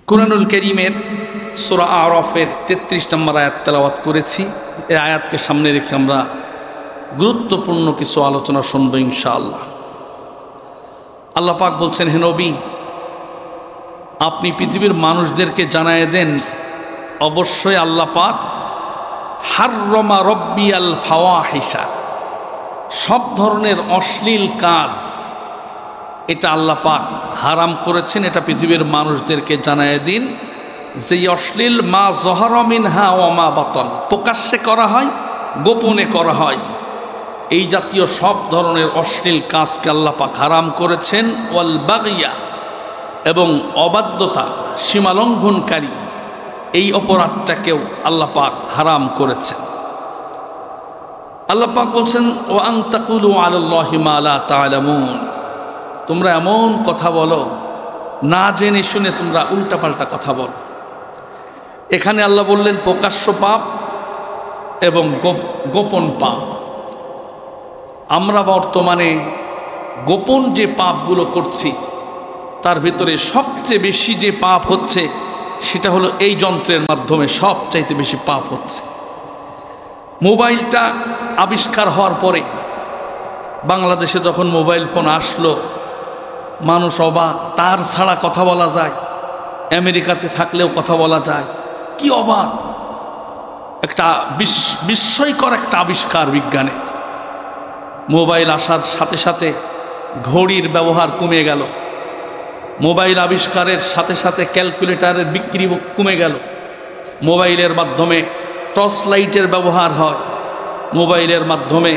কুরআনুল কারীমের সূরা আরাফের 33 নম্বর আয়াত তেলাওয়াত করেছি। এই আয়াতকে সামনে রেখে আমরা গুরুত্বপূর্ণ কিছু আলোচনা শুনব ইনশাআল্লাহ। আল্লাহ পাক বলছেন, হে নবী, আপনি পৃথিবীর মানুষদেরকে জানায় দেন, অবশ্যই আল্লাহ পাক হাররামা রব্বিয়াল ফাওয়াহিশা, সব ধরনের অশ্লীল কাজ এটা আল্লাহ পাক হারাম করেছেন। এটা পৃথিবীর মানুষদেরকে জানায় দিন যে অশ্লীল মা যহরা মিনহা ওয়া মা বাতন, প্রকাশ্যে করা হয়, গোপনে করা হয়, এই জাতীয় সব ধরনের অশ্লীল কাজকে আল্লাহ পাক হারাম করেছেন। ওয়াল বাগিয়া, এবং অবাধ্যতা, সীমালঙ্ঘনকারী এই অপরাধটাকেও আল্লাহ পাক হারাম করেছেন। আল্লাহ পাক বলছেন, ওয়া আন তাকুলু আলাল্লাহি মা লা তা'লামুন, তোমরা এমন কথা বলো, না জেনে শুনে তোমরা উল্টাপাল্টা কথা বলো। এখানে আল্লাহ বললেন প্রকাশ্য পাপ এবং গোপন পাপ। আমরা বর্তমানে গোপন যে পাপগুলো করছি তার ভিতরে সবচেয়ে বেশি যে পাপ হচ্ছে সেটা হলো এই যন্ত্রের মাধ্যমে সবচাইতে বেশি পাপ হচ্ছে। মোবাইলটা আবিষ্কার হওয়ার পরে বাংলাদেশে যখন মোবাইল ফোন আসলো, মানুষ অবাক, তার ছাড়া কথা বলা যায়, আমেরিকাতে থাকলেও কথা বলা যায়, কি অবাক! একটা বিস্ময়কর একটা আবিষ্কার বিজ্ঞানের। মোবাইল আসার সাথে সাথে ঘড়ির ব্যবহার কমে গেল, মোবাইল আবিষ্কারের সাথে সাথে ক্যালকুলেটরের বিক্রি কমে গেল, মোবাইলের মাধ্যমে টর্চ লাইটের ব্যবহার হয়, মোবাইলের মাধ্যমে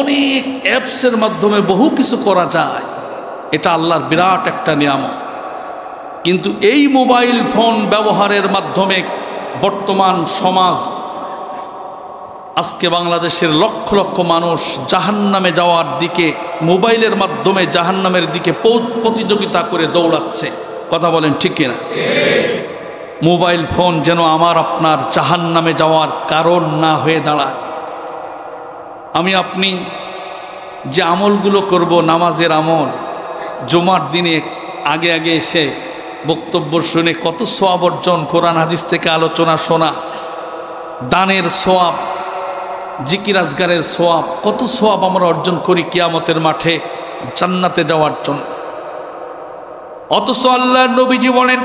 অনেক অ্যাপসের মাধ্যমে বহু কিছু করা যায়। এটা আল্লাহর বিরাট একটা নিয়ামত। কিন্তু এই মোবাইল ফোন ব্যবহারের মাধ্যমে বর্তমান সমাজ, আজকে বাংলাদেশের লক্ষ লক্ষ মানুষ জাহান্নামে যাওয়ার দিকে, মোবাইলের মাধ্যমে জাহান্নামের দিকে প্রতিযোগিতা করে দৌড়াচ্ছে। কথা বলেন ঠিক কিনা? মোবাইল ফোন যেন আমার আপনার জাহান্নামে যাওয়ার কারণ না হয়ে দাঁড়ায়। আমি আপনি যে আমলগুলো করব, নামাজের আমল, জুমার দিনে আগে আগে এসে বক্তব্য শুনে কত সওয়াব অর্জন, কোরআন হাদিস থেকে আলোচনা শোনা, দানের সওয়াব, জিকির আজগারের সওয়াব, কত সওয়াব আমরা অর্জন করি কিয়ামতের মাঠে জান্নাতে যাওয়ার জন্য। অথচ আল্লাহর নবীজি বলেন,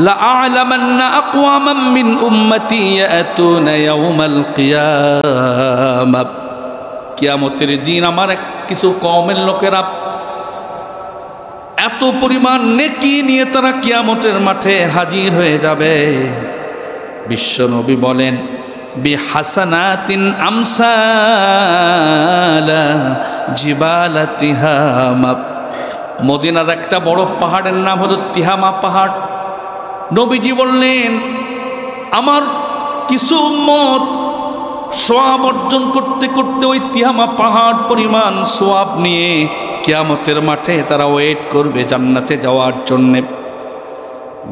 লা আ'লামান্না আকওয়ামান মিন উম্মতি ইয়াতুনা ইয়াউমাল কিয়ামাহ, কিয়ামতের দিন আমার কিছু কওমের লোকেরা এত পরিমাণ নেকি নিয়ে তারা কিয়ামতের মাঠে হাজির হয়ে যাবে। বিশ্ব নবী বলেন, বিহাসানাতিন আমসালা জিবালা তিহামা, মদিনার একটা বড় পাহাড়ের নাম হলো তিহামা পাহাড়। নবীজি বললেন, আমার কিছু উম্মত সওয়াব অর্জন করতে করতে ওই তিহামা পাহাড় পরিমাণ সওয়াব নিয়ে কিয়ামতের মাঠে তারা ওয়েট করবে জান্নাতে যাওয়ার জন্যে।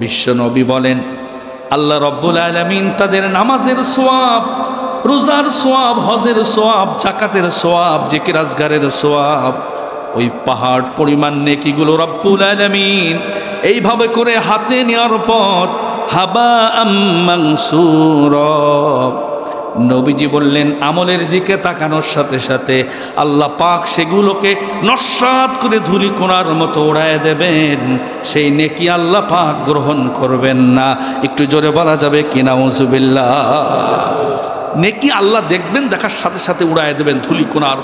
বিশ্ব নবী বলেন, আল্লাহ রব্বুল আলামিন তাদের নামাজের সওয়াব, রোজার সওয়াব, হজের সওয়াব, যাকাতের সওয়াব, জিকির আজগারের সওয়াব, ওই পাহাড় পরিমাণ নেকিগুলো রব্বুল আলামিন এইভাবে করে হাতে নেওয়ার পর হাবাআম মানসুরা, নবীজি বললেন আমলের দিকে তাকানোর সাথে সাথে আল্লাহ পাক সেগুলোকে নস্যাৎ করে ধূলিকণার মতো উড়ায় দেবেন। সেই নেকি আল্লাহ পাক গ্রহণ করবেন না। একটু জোরে বলা যাবে কি নাউজুবিল্লাহ? নেকি আল্লাহ দেখবেন, দেখার সাথে সাথে উড়ায় দেবেন ধূলিকণার।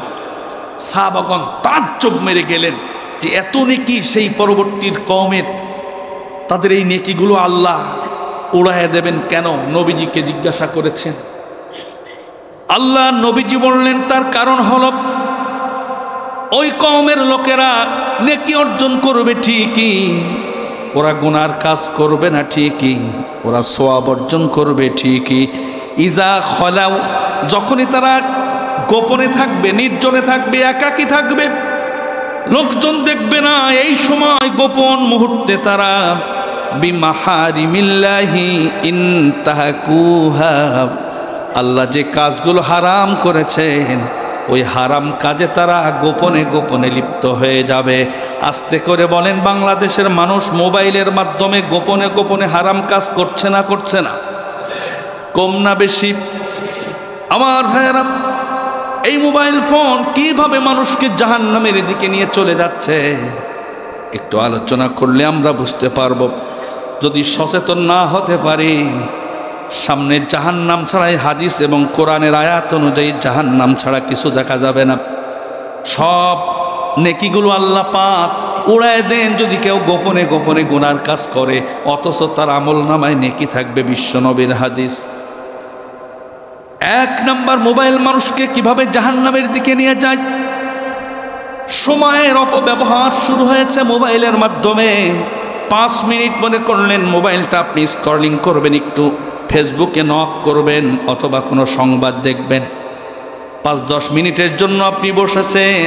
সাহাবাগণ তাজ্জব মেরে গেলেন যে এত নেকি সেই পরবর্তীর কওমের, তাদের এই নেকিগুলো আল্লাহ উড়ায় দেবেন কেন? নবীজিকে জিজ্ঞাসা করেছেন। আল্লাহ নবীজি বললেন তার কারণ হলো ওই কওমের লোকেরা নেকি অর্জন করবে ঠিকই, ওরা গুনার কাজ করবে না ঠিকই, ওরা সওয়াব অর্জন করবে ঠিকই। ইজা খলাউ, যখনই তারা গোপনে থাকবে, নির্জনে থাকবে, একাকী থাকবে, লোকজন দেখবে না, এই সময় গোপন মুহূর্তে তারা বিমাহারিমিল্লাহি ইনতাহাকুহা, আল্লাহ যে কাজগুলো হারাম করেছেন ওই হারাম কাজে তারা গোপনে গোপনে লিপ্ত হয়ে যাবে। আস্তে করে বলেন, বাংলাদেশের মানুষ মোবাইলের মাধ্যমে গোপনে গোপনে হারাম কাজ করছে না করছে না? কম না বেশি? আমার ভাইয়েরা, এই মোবাইল ফোন কিভাবে মানুষকে জাহান্নামের দিকে নিয়ে চলে যাচ্ছে একটু আলোচনা করলে আমরা বুঝতে পারবো। যদি সচেতন না হতে পারি, সামনে জাহান্নাম ছাড়াই হাদিস এবং কোরআনের আয়াত অনুযায়ী জাহান্নাম ছাড়া কিছু দেখা যাবে না। সব নেকিগুলো আল্লাহ পাক উড়ায় দেন যদি কেউ গোপনে গোপনে গুনার কাজ করে, অথচ তার আমল নামায় নেকি থাকবে। বিশ্বনবীর হাদিস। এক নাম্বার, মোবাইল মানুষকে কিভাবে জাহান্নামের দিকে নিয়ে যায়। সময়ের অপব্যবহার শুরু হয়েছে মোবাইলের মাধ্যমে। 5 মিনিট মনে করলেন মোবাইলটা আপনি স্ক্রলিং করবেন, একটু ফেসবুকে নক করবেন অথবা কোনো সংবাদ দেখবেন। 5-10 মিনিটের জন্য আপনি বসেছেন,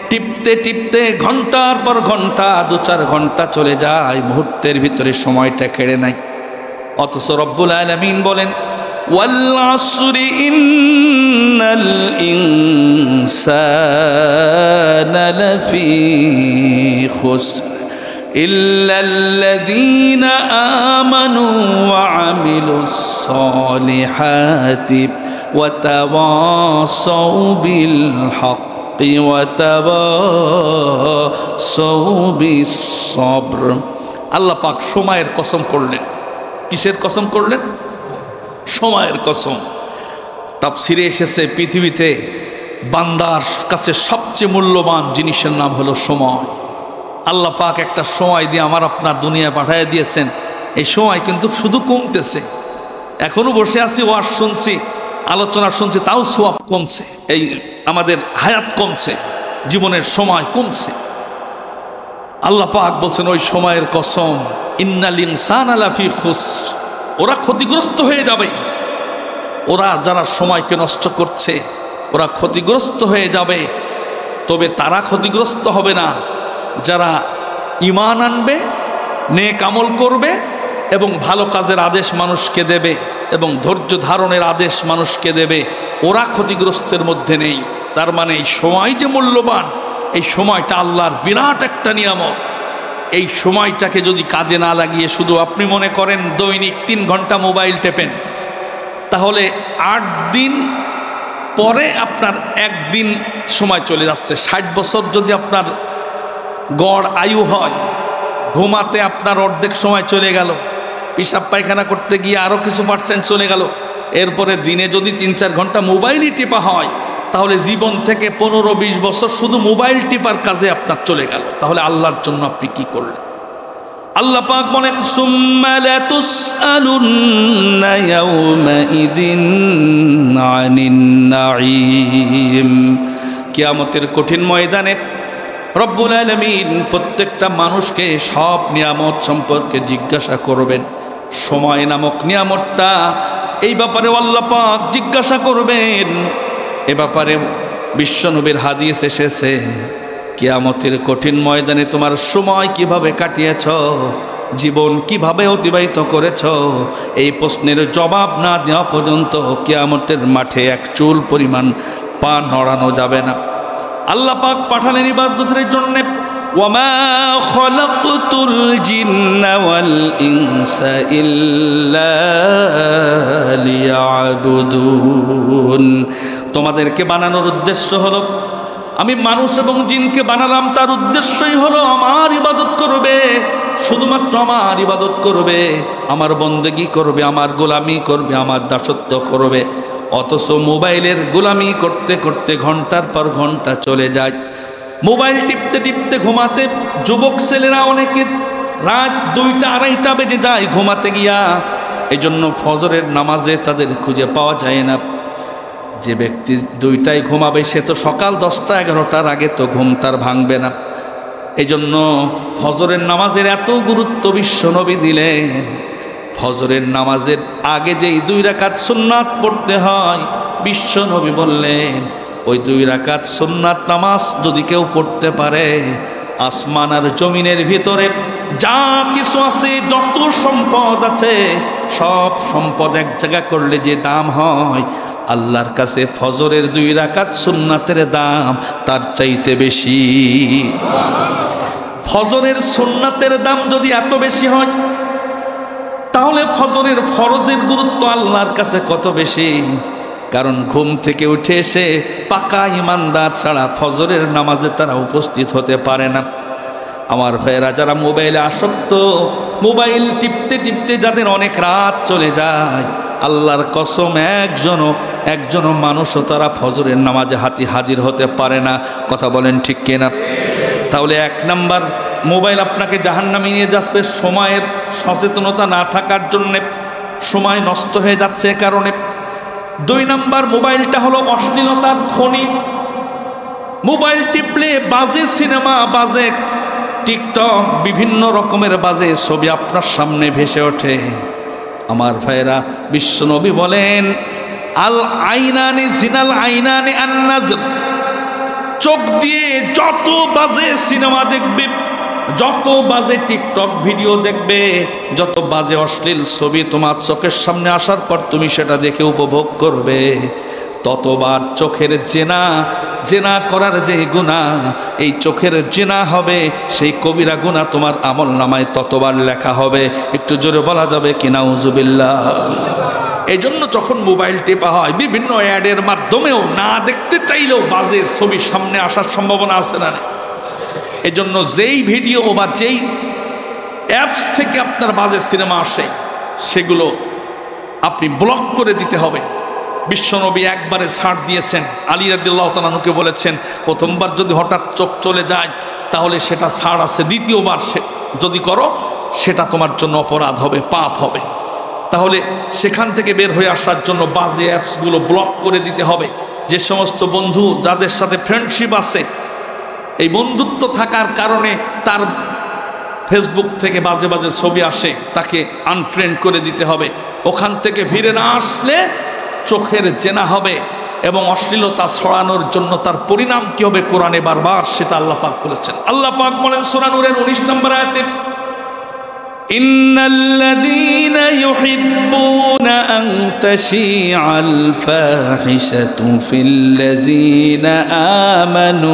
টিপতে টিপতে ঘন্টার পর ঘন্টা, 2-4 ঘন্টা চলে যায়, মুহূর্তের ভিতরে সময়টা কেড়ে নেয়। অথচ রব্বুল আলামিন বলেন, ওয়াল আসরি ইন্নাল ইনসানা লাফি খুসর ইল্লাল্লাযীনা আমানু ওয়া আমিলুস সালিহাতি ওয়া তাওয়াসাউ বিল হাক্কি ওয়া তাওয়াসাউ বিস সবর। আল্লাহ পাক সময়ের কসম করলেন। কিসের কসম করলেন? সময়ের কসম। তাফসিরে এসেছে, পৃথিবীতে বান্দার কাছে সবচেয়ে মূল্যবান জিনিসের নাম হলো সময়। আল্লাহ পাক একটা সময় দিয়ে আমার আপনার দুনিয়া পাঠিয়ে দিয়েছেন। এই সময় কিন্তু শুধু কমতেছে। এখনো বসে আছি, ওয়াজ শুনছি, আলোচনা শুনছি, তাও সওয়াব কমছে। এই আমাদের হায়াত কমছে, জীবনের সময় কমছে। আল্লাহ পাক বলছেন ওই সময়ের কসম, ইন্নাল ইনসানা লাফি খুসর, ওরা ক্ষতিগ্রস্ত হয়ে যাবে। ওরা যারা সময়কে নষ্ট করছে ওরা ক্ষতিগ্রস্ত হয়ে যাবে। তবে তারা ক্ষতিগ্রস্ত হবে না যারা ঈমান আনবে, নেক আমল করবে এবং ভালো কাজের আদেশ মানুষকে দেবে এবং ধৈর্য ধারণের আদেশ মানুষকে দেবে। ওরা ক্ষতিগ্রস্তের মধ্যে নেই। তার মানে এই সময় যে মূল্যবান, এই সময়টা আল্লাহর বিরাট একটা নিয়ামত। এই সময়টাকে যদি কাজে না লাগিয়ে শুধু আপনি মনে করেন দৈনিক 3 ঘন্টা মোবাইল টেপেন, তাহলে 8 দিন পরে আপনার 1 দিন সময় চলে যাচ্ছে। 60 বছর যদি আপনার গড় আয়ু হয়, ঘুমাতে আপনার অর্ধেক সময় চলে গেল, পেশাব পায়খানা করতে গিয়ে আরও কিছু পার্সেন্ট চলে গেল। এরপরে দিনে যদি 3-4 ঘন্টা মোবাইলই টিপা হয়, তাহলে জীবন থেকে 15-20 বছর শুধু মোবাইল টিপার কাজে আপনার চলে গেল। তাহলে আল্লাহর জন্য আপনি কি করলেন? আল্লাহ পাক বলেন, সুম্মা লাতুসআলুন্না ইয়াওমাইযিন আনিন নাঈম। কিয়ামতের কঠিন ময়দানে রব্বুল আলামিন প্রত্যেকটা মানুষকে সব নিয়ামত সম্পর্কে জিজ্ঞাসা করবেন। সময় নামক নিয়ামতটা, এই ব্যাপারে আল্লাহ পাক জিজ্ঞাসা করবেন। এ ব্যাপারে বিশ্বনবীর হাদিস এসেছে, কিয়ামতের কঠিন ময়দানে তোমার সময় কিভাবে কাটিয়েছ, জীবন কিভাবে অতিবাহিত করেছ, এই প্রশ্নের জবাব না দেওয়া পর্যন্ত কিয়ামতের মাঠে এক চুল পরিমাণ পা নড়ানো যাবে না। আল্লাহ পাক পাঠালেন ইবাদতের জন্য, ওয়ামা খলাকতুল জিন্না ওয়াল ইনসা ইল্লা লিয়াবুদুন। তোমাদেরকে বানানোর উদ্দেশ্য হলো, আমি মানুষ এবং জিনকে বানালাম, তার উদ্দেশ্যই হলো আমার ইবাদত করবে, শুধুমাত্র আমার ইবাদত করবে, আমার বন্দেগী করবে, আমার গোলামি করবে, আমার দাসত্ব করবে। অথচ মোবাইলের গোলামি করতে করতে ঘন্টার পর ঘন্টা চলে যায়। মোবাইল টিপতে টিপতে ঘুমাতে যুবক ছেলেরা অনেকে রাত 2টা-2:30 বেজে যায় ঘুমাতে গিয়া। এই জন্য ফজরের নামাজে তাদের খুঁজে পাওয়া যায় না। যে ব্যক্তি 2টায় ঘুমাবে সে তো সকাল 10টা-11টার আগে তো ঘুম তার ভাঙবে না। এই জন্য ফজরের নামাজের এত গুরুত্ব বিশ্বনবী দিলেন। ফজরের নামাজের আগে যেই 2 রাকাত সুন্নাত পড়তে হয়, বিশ্বনবী বললেন ওই 2 রাকাত সুন্নাত নামাজ যদি কেউ পড়তে পারে, আসমান আর জমিনের ভিতরে যা কিছু আছে, যত সম্পদ আছে, সব সম্পদ এক জায়গা করলে যে দাম হয়, আল্লাহর কাছে ফজরের 2 রাকাত সুন্নাতের দাম তার চাইতে বেশি। ফজরের সুন্নাতের দাম যদি এত বেশি হয়, তাহলে ফজরের ফরজের গুরুত্ব আল্লাহর কাছে কত বেশি। কারণ ঘুম থেকে উঠে এসে পাকা ইমানদার ছাড়া ফজরের নামাজে তারা উপস্থিত হতে পারে না। আমার ভাইয়েরা, যারা মোবাইলে আসক্ত, মোবাইল টিপতে টিপতে যাদের অনেক রাত চলে যায়, আল্লাহর কসম একজনও মানুষও তারা ফজরের নামাজে হাজির হতে পারে না। কথা বলেন ঠিক কিনা? তাহলে 1 নাম্বার, মোবাইল আপনাকে জাহান্নামে নিয়ে যাচ্ছে সময়ের সচেতনতা না থাকার জন্যে, সময় নষ্ট হয়ে যাচ্ছে এ কারণে। 2 নাম্বার, মোবাইলটা হলো অশ্লীলতার খনি। মোবাইল টিপলে বাজে সিনেমা, বাজে টিকটক, বিভিন্ন রকমের বাজে ছবি আপনার সামনে ভেসে ওঠে। আমার ভাইয়েরা, বিশ্বনবী বলেন, আল আইনানি জিনাল আইনানি আন্নাজর, চোখ দিয়ে যত বাজে সিনেমা দেখবে, যত বাজে টিকটক ভিডিও দেখবে, যত বাজে অশ্লীল ছবি তোমার চোখের সামনে আসার পর তুমি সেটা দেখে উপভোগ করবে, ততবার চোখের জেনা করার যে গুনাহ, এই চোখের জেনা হবে, সেই কবিরা গুনাহ তোমার আমল নামায় ততবার লেখা হবে। একটু জোরে বলা যাবে কি নাউজুবিল্লাহ? এই জন্য যখন মোবাইল টেপা হয়, বিভিন্ন অ্যাডের মাধ্যমেও না দেখতে চাইলেও বাজে ছবি সামনে আসার সম্ভাবনা আছে না? এই জন্য যেই ভিডিও বা যেই অ্যাপস থেকে আপনার বাজে সিনেমা আসে, সেগুলো আপনি ব্লক করে দিতে হবে। বিশ্বনবী একবারে ছাড় দিয়েছেন। আলী রাদিয়াল্লাহু তাআলা আনহুকে বলেছেন, প্রথমবার যদি হঠাৎ চোখ চলে যায় তাহলে সেটা ছাড় আছে, দ্বিতীয়বার যদি করো সেটা তোমার জন্য অপরাধ হবে, পাপ হবে। তাহলে সেখান থেকে বের হয়ে আসার জন্য বাজে অ্যাপসগুলো ব্লক করে দিতে হবে। যে সমস্ত বন্ধু যাদের সাথে ফ্রেন্ডশিপ আছে, এই বন্ধুত্ব থাকার কারণে তার ফেসবুক থেকে বাজে বাজে ছবি আসে, তাকে আনফ্রেন্ড করে দিতে হবে। ওখান থেকে ফিরে না আসলে চোখের জেনা হবে এবং অশ্লীলতা ছড়ানোর জন্য তার পরিণাম কি হবে কোরআনে বারবার সেটা আল্লাহ পাক বলেছেন। আল্লাহ পাক বলেন সূরা নূরের 19 নম্বর আয়াতে, ইন্নাল্লাযীনা ইউহিব্বুনা আন তাশিআল ফাহিশাতু ফিল্লাযীনা আমানু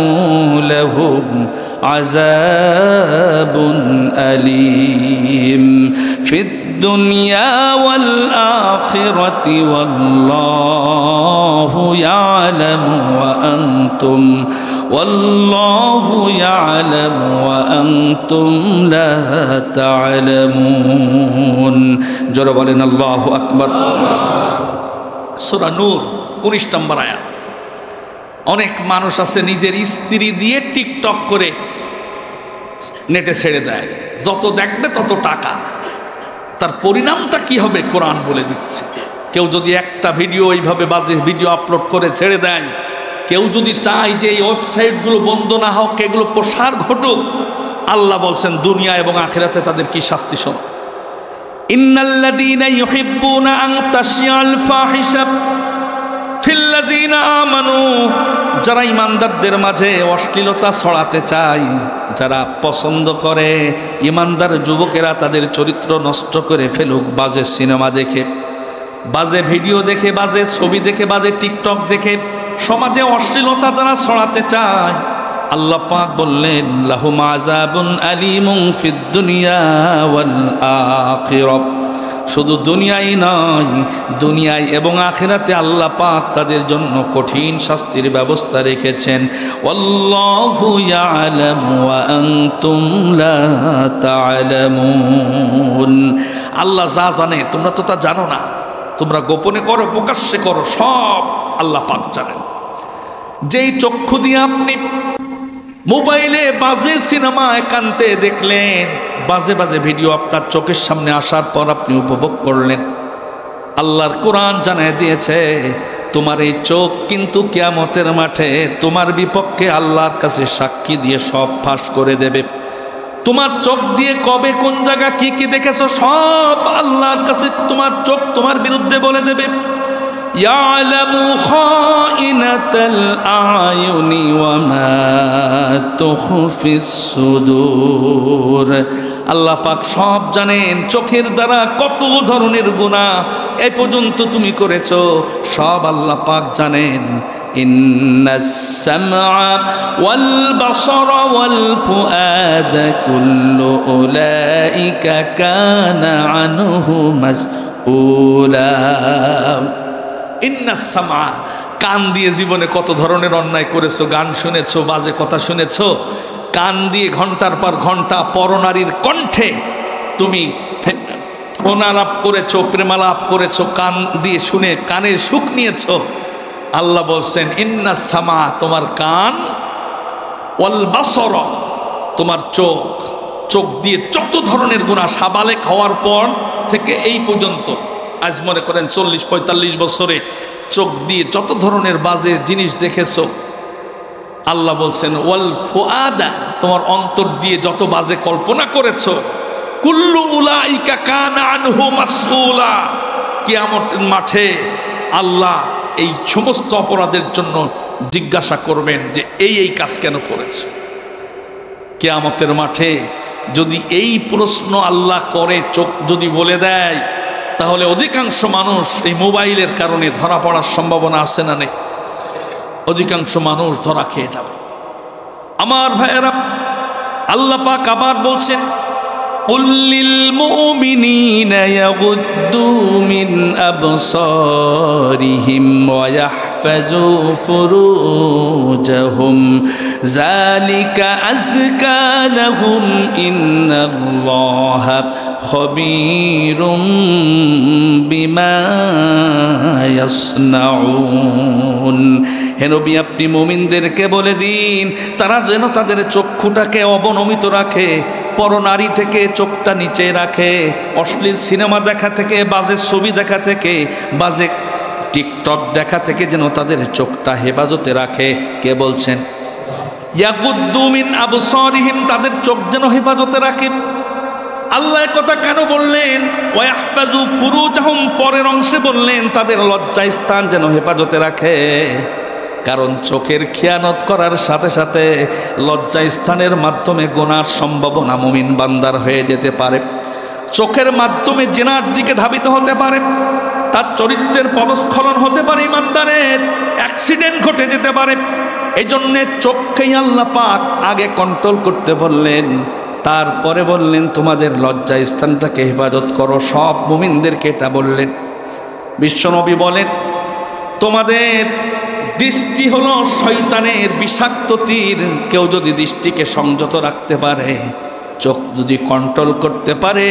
লাহুম আযাবুন আলীম ফিদ দুনিয়া ওয়াল আখিরাতি ওয়াল্লাহু ইয়ালামু ওয়া আনতুম লা তা'লামুন। জোরে বলেন আল্লাহু আকবার। সূরা নূর 19 নম্বর আয়াত। অনেক মানুষ আছে নিজের স্ত্রী দিয়ে টিকটক করে নেটে ছেড়ে দেয়, যত দেখবে তত টাকা। তার পরিণামটা কি হবে কোরআন বলে দিচ্ছে। কেউ যদি একটা ভিডিও এইভাবে বাজে ভিডিও আপলোড করে ছেড়ে দেয়, কেউ যদি চায় যে এই ওয়েবসাইটগুলো বন্ধ না হোক, এগুলো প্রসার ঘটুক, আল্লাহ বলছেন দুনিয়া এবং আখিরাতে তাদের কি শাস্তি শোন। ইন্নাল্লাযীনা ইউহিব্বুনা আন তাশিআল ফাহিশা ফিল্লাযীনা আমানু, যারা ইমানদারদের মাঝে অশ্লীলতা ছড়াতে চায়, যারা পছন্দ করে ইমানদার যুবকেরা তাদের চরিত্র নষ্ট করে ফেলুক বাজে সিনেমা দেখে, বাজে ভিডিও দেখে, বাজে ছবি দেখে, বাজে টিকটক দেখে, সমাজে অশ্লীলতা যারা ছড়াতে চায়, আল্লাহ পাক বললেন লাহুম আযাবুন আলীমুন ফিদ দুনিয়া ওয়াল আখিরাহ। শুধু দুনিয়াই নয়, দুনিয়ায় এবং আখিরাতে আল্লাহ পাক তাদের জন্য কঠিন শাস্তির ব্যবস্থা রেখেছেন। ওয়াল্লাহু ইয়ালামু ওয়া আনতুম লা তা'লামুন। আল্লাহ যা জানে তোমরা তো তা জানো না, তোমরা গোপনে করো প্রকাশ্যে করো, সব আল্লাহ পাক জানেন। যেই চক্ষু দিয়ে আপনি মোবাইলে বাজে সিনেমা একান্তে দেখলেন, বাজে বাজে ভিডিও আপনার চোখের সামনে আসার পর আপনি উপভোগ করলেন, আল্লাহর কোরআন জানায় দিয়েছে তোমার এই চোখ কিন্তু কিয়ামতের মাঠে তোমার বিপক্ষে আল্লাহর কাছে সাক্ষী দিয়ে সব ফাঁস করে দেবে। তোমার চোখ দিয়ে কবে কোন জায়গা কি কি দেখেছো সব আল্লাহর কাছে তোমার চোখ তোমার বিরুদ্ধে বলে দেবে। ইয়ালামু খাইনাতাল আয়ুনি ওয়া মা তুখফিস সুদূর। আল্লাহ পাক সব জানেন, চোখের দ্বারা কত ধরনের গুনাহ এই পর্যন্ত তুমি করেছো সব আল্লাহ পাক জানেন। ইন্নাস সামআ ওয়াল বাসারা ওয়াল ফুআদা কুল্লু উলাইকা কানা আনহু মাসউলা। ইন্নাস সামআ, কান দিয়ে জীবনে কত ধরনের অন্যায় করেছো, গান শুনেছো, বাজে কথা শুনেছো, কান দিয়ে ঘন্টার পর ঘন্টা পরনারীর কণ্ঠে তুমি ফোনালাপ করেছো, প্রেমালাপ করেছো, কান দিয়ে শুনে কানের সুখ নিয়েছো। আল্লাহ বলছেন ইন্নাস সামা, তোমার কান, ওয়াল বাসর, তোমার চোখ, চোখ দিয়ে যত ধরনের গুনাহ সাবালেক হওয়ার পর থেকে এই পর্যন্ত, আজ মনে করেন 40-45 বছরে চোখ দিয়ে যত ধরনের বাজে জিনিস দেখেছো। আল্লাহ বলছেন ওয়াল ফুআদা, তোমার অন্তর দিয়ে যত বাজে কল্পনা করেছো, কুল্লু উলাইকা কানা আনহু মাসউলা। কিয়ামতের মাঠে আল্লাহ এই সমস্ত অপরাধের জন্য জিজ্ঞাসা করবেন যে এই কাজ কেন করেছো। কিয়ামতের মাঠে যদি এই প্রশ্ন আল্লাহ করে, চোখ যদি বলে দেয়, তাহলে অধিকাংশ মানুষ এই মোবাইলের কারণে ধরা পড়ার সম্ভাবনা আছে না নেই? অধিকাংশ মানুষ ধরা খেয়ে যাবে। আমার ভাইয়েরা, আল্লাহ পাক আবার বলছেন কুল লিল মুমিনিনা ইয়াগুদ্দু মিন আবসারিহিম ওয়া ইয়াহফাজু ফুরুজাহুম যালিকা আযকা লাহুম ইন্নাল্লাহা খাবীরুম বিমা ইয়াসনাউন। হে নবী, আপনি মুমিনদেরকে বলে দিন তারা যেন তাদের চক্ষুটাকে অবনমিত রাখে, পরনারী থেকে চোখটা নিচে রাখে, অশ্লীল সিনেমা দেখা থেকে, বাজে ছবি দেখা থেকে, বাজে টিকটক দেখা থেকে যেন তাদের চোখটা হেফাজতে রাখে। কে বলছেন? ইয়াগুদ্দু মিন আবসারিহিম, তাদের চোখ যেন হেফাজতে রাখে। আল্লাহ কথা কেন বললেন? ওয়া ইয়াহফাজু ফুরুজাহুম, পরের অংশে বললেন তাদের লজ্জা স্থান যেন হেফাজতে রাখে। কারণ চোখের খেয়ানত করার সাথে সাথে লজ্জা স্থানের মাধ্যমে গুনার সম্ভাবনা মুমিন বান্দার হয়ে যেতে পারে। চোখের মাধ্যমে জিনার দিকে ধাবিত হতে পারে, তার চরিত্রের পদস্খলন হতে পারে, ইমানদারের অ্যাক্সিডেন্ট ঘটে যেতে পারে। এই জন্যে চোখকেই আল্লাহ পাক আগে কন্ট্রোল করতে বললেন, তারপরে বললেন তোমাদের লজ্জা স্থানটাকে হেফাজত করো। সব মুমিনদেরকে এটা বললেন। বিশ্বনবী বলেন তোমাদের দৃষ্টি হলো শয়তানের বিষাক্ত তীর। কেউ যদি দৃষ্টিকে সংযত রাখতে পারে, চোখ যদি কন্ট্রোল করতে পারে,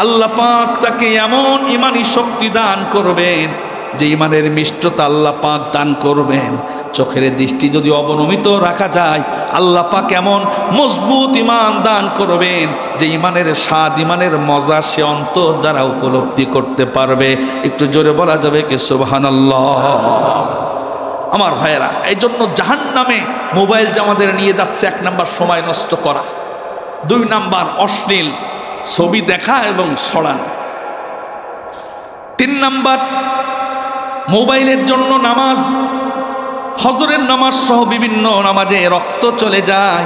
আল্লাহ পাক তাকে এমন ইমানি শক্তি দান করবেন যে ইমানের মিষ্টতা আল্লাহ পাক দান করবেন। চোখের দৃষ্টি যদি অবনমিত রাখা যায়, আল্লাহ পাক এমন মজবুত ইমান দান করবেন যে ইমানের স্বাদ, ইমানের মজা সে অন্তর দ্বারা উপলব্ধি করতে পারবে। একটু জোরে বলা যাবে কি সুবহানাল্লাহ? আমার ভাইয়েরা, এই জন্য জাহান্নামে মোবাইল যে আমাদের নিয়ে যাচ্ছে, 1 নাম্বার সময় নষ্ট করা, 2 নাম্বার অশ্লীল ছবি দেখা এবং ছড়ানো, 3 নাম্বার মোবাইলের জন্য নামাজ, ফজরের নামাজ সহ বিভিন্ন নামাজে রক্ত চলে যায়,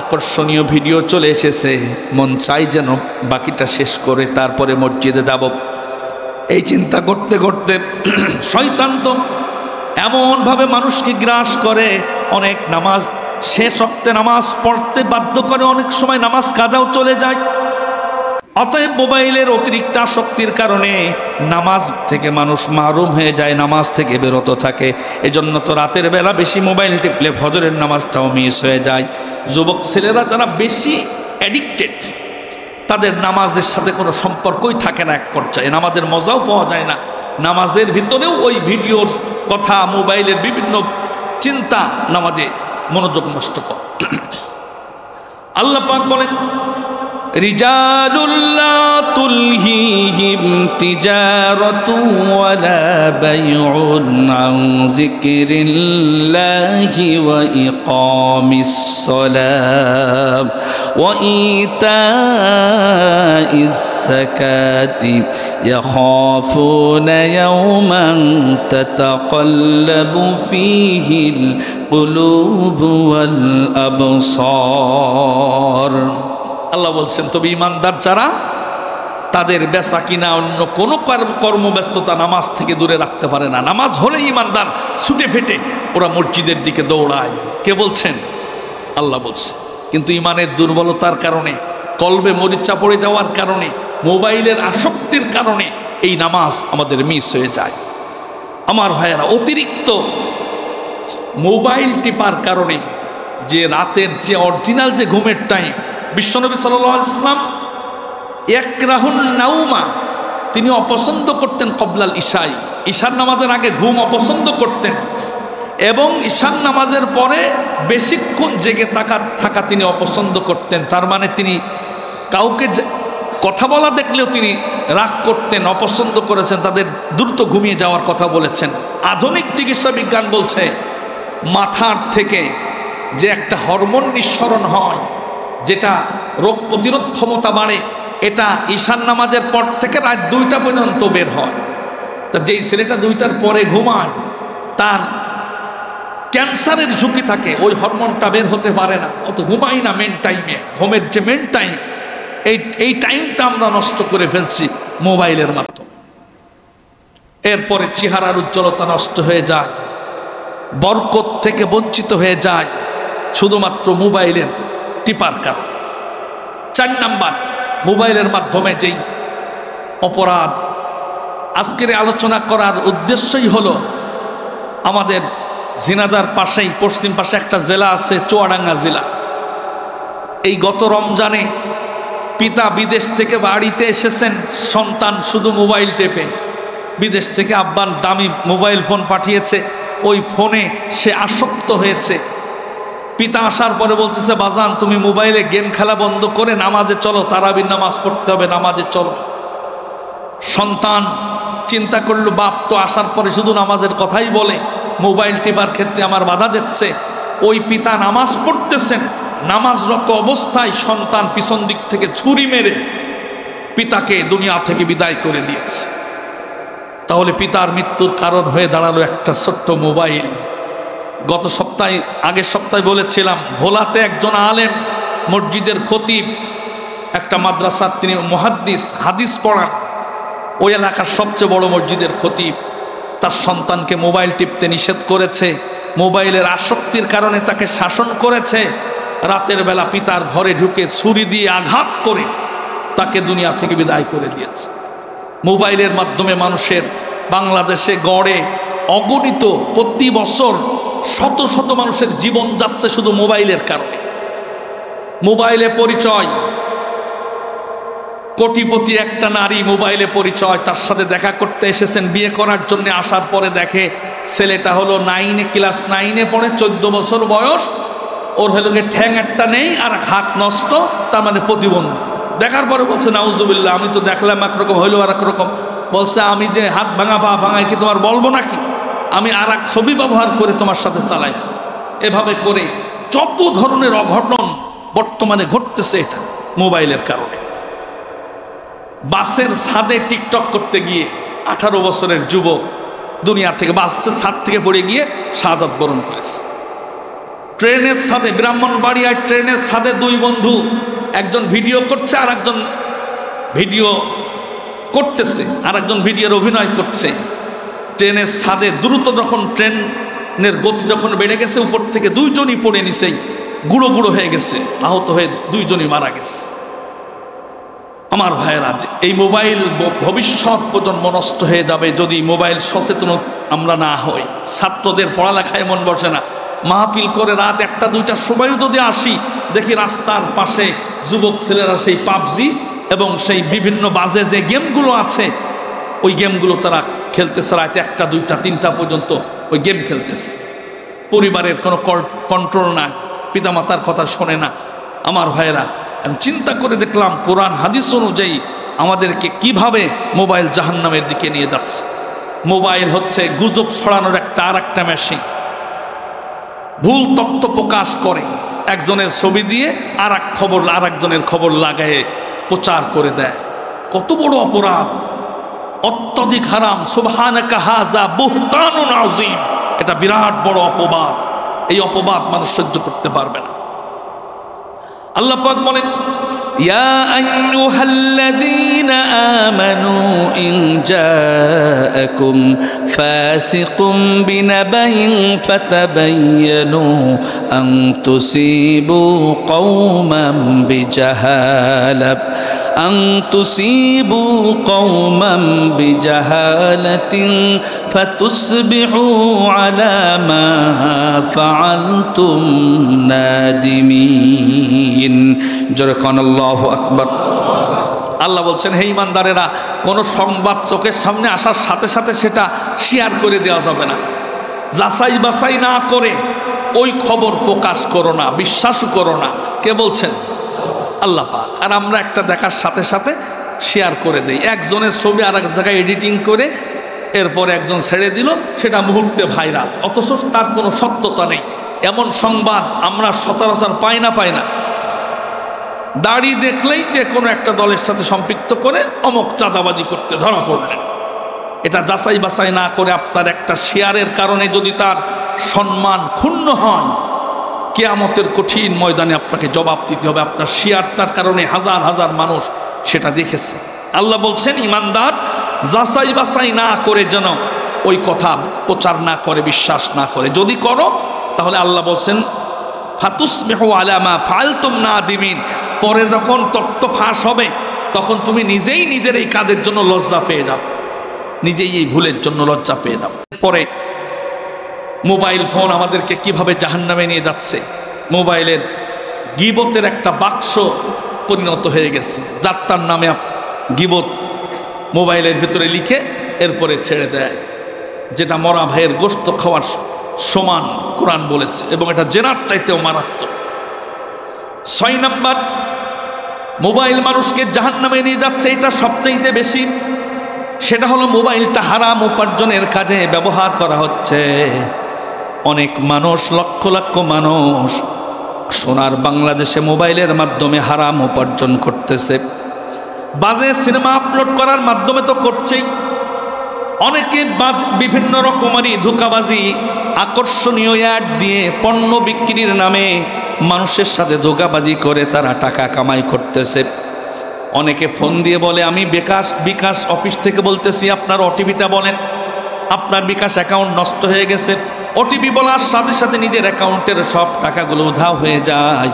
আকর্ষণীয় ভিডিও চলে এসেছে, মন চাই যেন বাকিটা শেষ করে তারপরে মসজিদে যাব। এই চিন্তা করতে করতে শয়তান তো এমনভাবে মানুষকে গ্রাস করে, অনেক নামাজ শেষ ওয়াক্তে নামাজ পড়তে বাধ্য করে, অনেক সময় নামাজ কাজাও চলে যায়। অতএব মোবাইলের অতিরিক্ত আসক্তির কারণে নামাজ থেকে মানুষ মাহরুম হয়ে যায়, নামাজ থেকে বিরত থাকে। এজন্য তো রাতের বেলা বেশি মোবাইল টিপলে ফজরের নামাজটাও মিস হয়ে যায়। যুবক ছেলেরা যারা বেশি অ্যাডিক্টেড, তাদের নামাজের সাথে কোনো সম্পর্কই থাকে না, এক পর্যায়ে নামাজের মজাও পাওয়া যায় না। নামাজের ভিতরেও ওই ভিডিওর কথা, মোবাইলের বিভিন্ন চিন্তা নামাজে মনোযোগ নষ্ট করে। আল্লাহ পাক বলেন রিজালুল্লাহ তুলহিহিম তিজারাতু ওয়ালা بيع عن ذكر الله وإقام الصلاة وإيتاء الزكاة يخافون يوما تتقلب فيه القلوب والأبصار আল্লাহ বলছেন তবে ঈমানদার যারা তাদের বেচা কিনা অন্য কোনো কর্মব্যস্ততা নামাজ থেকে দূরে রাখতে পারে না। নামাজ হলে ঈমানদার ছুটে ফেটে ওরা মসজিদের দিকে দৌড়ায়। কে বলছেন? আল্লাহ বলছে। কিন্তু ঈমানের দুর্বলতার কারণে, কলবে মরিচা পড়ে যাওয়ার কারণে, মোবাইলের আসক্তির কারণে এই নামাজ আমাদের মিস হয়ে যায়। আমার ভাইয়েরা, অতিরিক্ত মোবাইল টিপার কারণে যে রাতের যে অরিজিনাল যে ঘুমের টাইম, বিশ্বনবী সাল্লাল্লাহু আলাইহি ওয়াসাল্লাম ইয়াকরাহুন নাউমা, তিনি অপছন্দ করতেন কবলাল ইশাই, ঈশার নামাজের আগে ঘুম অপছন্দ করতেন, এবং ঈশার নামাজের পরে বেশিক্ষণ জেগে থাকা তিনি অপছন্দ করতেন। তার মানে তিনি কাউকে কথা বলা দেখলেও তিনি রাগ করতেন, অপছন্দ করেছেন, তাদের দ্রুত ঘুমিয়ে যাওয়ার কথা বলেছেন। আধুনিক চিকিৎসা বিজ্ঞান বলছে মাথার থেকে যে একটা হরমোন নিঃসরণ হয় যেটা রোগ প্রতিরোধ ক্ষমতা বাড়ে, এটা ঈশান নামাজের পর থেকে রাত 2টা পর্যন্ত বের হয়। তা যেই ছেলেটা 2টার পরে ঘুমায় তার ক্যান্সারের ঝুঁকি থাকে, ওই হরমোনটা বের হতে পারে না, অত ঘুমাই না মেন টাইমে। ঘুমের যে মেন টাইম, এই টাইমটা আমরা নষ্ট করে ফেলছি মোবাইলের মাধ্যমে। এরপরে চেহারার উজ্জ্বলতা নষ্ট হয়ে যায়, বরকত থেকে বঞ্চিত হয়ে যায় শুধুমাত্র মোবাইলের টিপার কারণে। 4 নাম্বার, মোবাইলের মাধ্যমে যেই অপরাধ। আজকের আলোচনা করার উদ্দেশ্যই হলো আমাদের ঝিনাইদহের পাশেই পশ্চিম পাশে একটা জেলা আছে, চুয়াডাঙ্গা জেলা। এই গত রমজানে পিতা বিদেশ থেকে বাড়িতে এসেছেন, সন্তান শুধু মোবাইল টেপে। বিদেশ থেকে আব্বান দামি মোবাইল ফোন পাঠিয়েছে, ওই ফোনে সে আসক্ত হয়েছে। পিতা আসার পরে বলতেছে, বাজান তুমি মোবাইলে গেম খেলা বন্ধ করে নামাজে চলো, তারাবির নামাজ পড়তে হবে, নামাজে চলো। সন্তান চিন্তা করলো, বাপ তো আসার পরে শুধু নামাজের কথাই বলে, মোবাইল টিপার ক্ষেত্রে আমার বাধা দিচ্ছে। ওই পিতা নামাজ পড়তেছেন, নামাজরত অবস্থায় সন্তান পিছন দিক থেকে ছুরি মেরে পিতাকে দুনিয়া থেকে বিদায় করে দিয়েছে। তাহলে পিতার মৃত্যুর কারণ হয়ে দাঁড়ালো একটা ছোট্ট মোবাইল। গত সপ্তাহে, আগের সপ্তাহে বলেছিলাম, ভোলাতে একজন আলেম, মসজিদের খতিব, একটা মাদ্রাসার তিনি মুহাদ্দিস, হাদিস পড়ান, ওই এলাকার সবচেয়ে বড় মসজিদের খতিব, তার সন্তানকে মোবাইল টিপতে নিষেধ করেছে, মোবাইলের আসক্তির কারণে তাকে শাসন করেছে। রাতের বেলা পিতার ঘরে ঢুকে ছুরি দিয়ে আঘাত করে তাকে দুনিয়া থেকে বিদায় করে দিয়েছে। মোবাইলের মাধ্যমে মানুষের বাংলাদেশে গড়ে অগণিত প্রতি বছর শত শত মানুষের জীবন যাচ্ছে শুধু মোবাইলের কারণে। মোবাইলে পরিচয়, কোটিপতি একটা নারী, মোবাইলে পরিচয়, তার সাথে দেখা করতে এসেছেন, বিয়ে করার জন্য আসার পরে দেখে ছেলেটা হলো 9 ক্লাস 9 পড়ে, 14 বছর বয়স, ওর হলো ঠ্যাং একটা নেই আর হাত নষ্ট, তার মানে প্রতিবন্ধী। দেখার পরে বলছে নাউজুবিল্লাহ, আমি তো দেখলাম একরকম, হইলো আর একরকম। বলছে আমি যে হাত ভাঙা পা ভাঙাই কি তোমার বলবো নাকি, আমি আর এক ছবি ব্যবহার করে তোমার সাথে চালাইছি। এভাবে করে যত ধরনের অঘটন বর্তমানে ঘটতেছে এটা মোবাইলের কারণে। বাসের ছাদে টিকটক করতে গিয়ে 18 বছরের যুবক দুনিয়া থেকে, বাসের ছাদ থেকে পড়ে গিয়ে শাহাদাত বরণ করেছে। ট্রেনের ছাদে, ব্রাহ্মণবাড়িয়ায় ট্রেনের ছাদে 2 বন্ধু, একজন ভিডিও করছে আর একজন ভিডিও করতেছে, আর একজন ভিডিওর অভিনয় করছে। ট্রেনের ছাদে দ্রুত যখন ট্রেনের গতি যখন বেড়ে গেছে, উপর থেকে 2 জনই পড়ে নিছে, গুঁড়ো গুঁড়ো হয়ে গেছে, আহত হয়ে 2 জনই মারা গেছে। আমার ভাইয়েরা, এই মোবাইল ভবিষ্যৎ প্রজন্ম নষ্ট হয়ে যাবে যদি মোবাইল সচেতন আমরা না হই। ছাত্রদের পড়ালেখায় মন বসে না, মাহফিল করে রাত 1টা 2টার সময়ও যদি আসি, দেখি রাস্তার পাশে যুবক ছেলেরা সেই পাবজি এবং সেই বিভিন্ন বাজে যে গেমগুলো আছে, ওই গেমগুলো তারা খেলতেছে রাত 1টা 2টা 3টা পর্যন্ত ওই গেম খেলতেছে। পরিবারের কোনো কন্ট্রোল নাই, পিতামাতার কথা শোনে না। আমার ভাইয়েরা, চিন্তা করে দেখলাম কোরআন হাদিস অনুযায়ী আমাদেরকে কিভাবে মোবাইল জাহান্নামের দিকে নিয়ে যাচ্ছে। মোবাইল হচ্ছে গুজব ছড়ানোর আর একটা মেশিন। ভুল তথ্য প্রকাশ করে, একজনের ছবি দিয়ে আর একজনের খবর লাগায়ে প্রচার করে দেয়। কত বড় অপরাধ, অত্যধিক হারাম। সুবহানাকা হাযা বুহতানুন আযীম, এটা বিরাট বড় অপবাদ। এই অপবাদ মানুষ সহ্য করতে পারবে না। আল্লাহ পাক বলেন, ইয়া আইয়ুহাল্লাযীনা আমানু ইন জাআকুম ফাসিকুম বিনাবাইন ফাতাবায়ানু আন তুসিবু কওমান বিজাহালাতিন ফাতুসবিহু আলা মা ফাআলতুম নাদিমিন। জোরে কোন আল্লাহু আকবার। আল্লাহ বলছেন, হে ঈমানদারেরা, কোন সংবাদ চোখের সামনে আসার সাথে সাথে সেটা শেয়ার করে দেওয়া যাবে না। যাচাই বাছাই না করে ওই খবর প্রকাশ করো না, বিশ্বাসও করো না। কে বলছেন? আল্লাহ পাক। আর আমরা একটা দেখার সাথে সাথে শেয়ার করে দেই। একজনের ছবি আর এক জায়গায় এডিটিং করে এরপরে একজন ছেড়ে দিল, সেটা মুহূর্তে ভাইরাল, অথচ তার কোনো সত্যতা নেই। এমন সংবাদ আমরা সচরাচর পাই না। দাড়ি দেখলেই যে কোনো একটা দলের সাথে সম্পৃক্ত করে অমুক চাঁদাবাজি করতে ধরা পড়লেন। এটা যাচাই বাছাই না করে আপনার একটা শেয়ারের কারণে যদি তার সম্মান ক্ষুণ্ণ হয়, কিয়ামতের কঠিন ময়দানে আপনাকে জবাব দিতে হবে। আপনার শেয়ারটার কারণে হাজার হাজার মানুষ সেটা দেখেছে। আল্লাহ বলছেন, ঈমানদার যাচাই বাছাই না করে যেন ওই কথা প্রচার না করে, বিশ্বাস না করে। যদি করো তাহলে আল্লাহ বলছেন, ফাতুসবিহু আলা মা ফাআলতুম নাদিমিন। পরে যখন তথ্য ফাঁস হবে তখন তুমি নিজেই নিজের এই কাজের জন্য লজ্জা পেয়ে যাবে, নিজেই এই ভুলের জন্য লজ্জা পেয়ে যাবে। পরে মোবাইল ফোন আমাদেরকে কিভাবে জাহান্নামে নিয়ে যাচ্ছে। মোবাইলের গীবতের একটা বাক্স পরিণত হয়ে গেছে। যার তার নামে গীবত মোবাইলের ভিতরে লিখে এরপরে ছেড়ে দেয়, যেটা মরা ভাইয়ের গোশত খাওয়ার সমান কোরআন বলেছে, এবং এটা জেনার চাইতেও মারাত্মক। 6 নাম্বার, মোবাইল মানুষকে জাহান্নামে নিয়ে যাচ্ছে, এটা সবচাইতে বেশি। সেটা হলো মোবাইলটা হারাম উপার্জনের কাজে ব্যবহার করা হচ্ছে। অনেক মানুষ, লক্ষ লক্ষ মানুষ সোনার বাংলাদেশে মোবাইলের মাধ্যমে হারাম উপার্জন করতেছে। বাজে সিনেমা আপলোড করার মাধ্যমে তো করছেই। অনেকে বিভিন্ন রকমারি ধোঁকাবাজি, আকর্ষণীয় অ্যাড দিয়ে পণ্য বিক্রির নামে মানুষের সাথে ধোঁকাবাজি করে তারা টাকা কামাই করতেছে। অনেকে ফোন দিয়ে বলে, আমি বিকাশ অফিস থেকে বলতেছি, আপনার ওটিপিটা বলেন, আপনার বিকাশ অ্যাকাউন্ট নষ্ট হয়ে গেছে। ওটিপি বলার সাথে সাথে নিজের অ্যাকাউন্টের সব টাকাগুলো উধাও হয়ে যায়।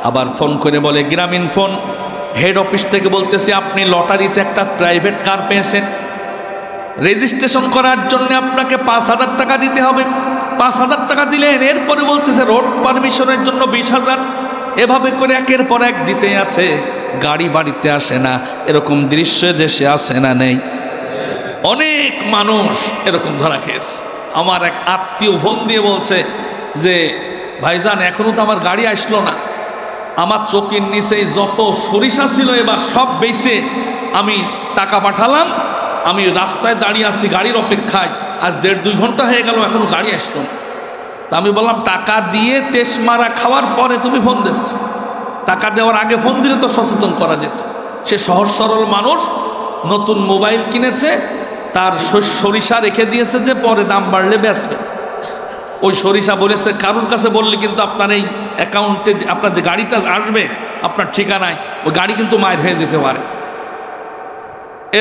আবার ফোন করে বলে, গ্রামীণ ফোন হেড অফিস থেকে বলতেছি, আপনি লটারিতে একটা প্রাইভেট কার পেয়েছেন, রেজিস্ট্রেশন করার জন্য আপনাকে 5,000 টাকা দিতে হবে। 5,000 টাকা দিলেন, এরপরে বলতেছে রোড পারমিশনের জন্য 20,000। এভাবে করে একের পর এক দিতে আছে। গাড়ি বাড়িতে আসে না। এরকম দৃশ্য দেশে আসে না? নেই? অনেক মানুষ এরকম ধরা খেয়েছে। আমার এক আত্মীয় ফোন দিয়ে বলছে যে, ভাইজান এখনো তো আমার গাড়ি আসলো না, আমার চোখের নিচে যত সরিষা ছিল এবার সব বেচে আমি টাকা পাঠালাম, আমি রাস্তায় দাঁড়িয়ে আছি গাড়ির অপেক্ষায়, আজ 1.5-2 ঘন্টা হয়ে গেল, এখনো গাড়ি আসলো না। তা আমি বললাম, টাকা দিয়ে তেস মারা খাওয়ার পরে তুমি ফোন দিস, টাকা দেওয়ার আগে ফোন দিলে তো সচেতন করা যেত। সে সহজ সরল মানুষ, নতুন মোবাইল কিনেছে, তার সরিষা রেখে দিয়েছে যে পরে দাম বাড়লে বেচবে। ওই সরিষা বলেছে, কারোর কাছে বললে কিন্তু আপনার এই অ্যাকাউন্টে আপনার যে গাড়িটা আসবে আপনার ঠিকানায়, ওই গাড়ি কিন্তু মায়ের হয়ে যেতে পারে।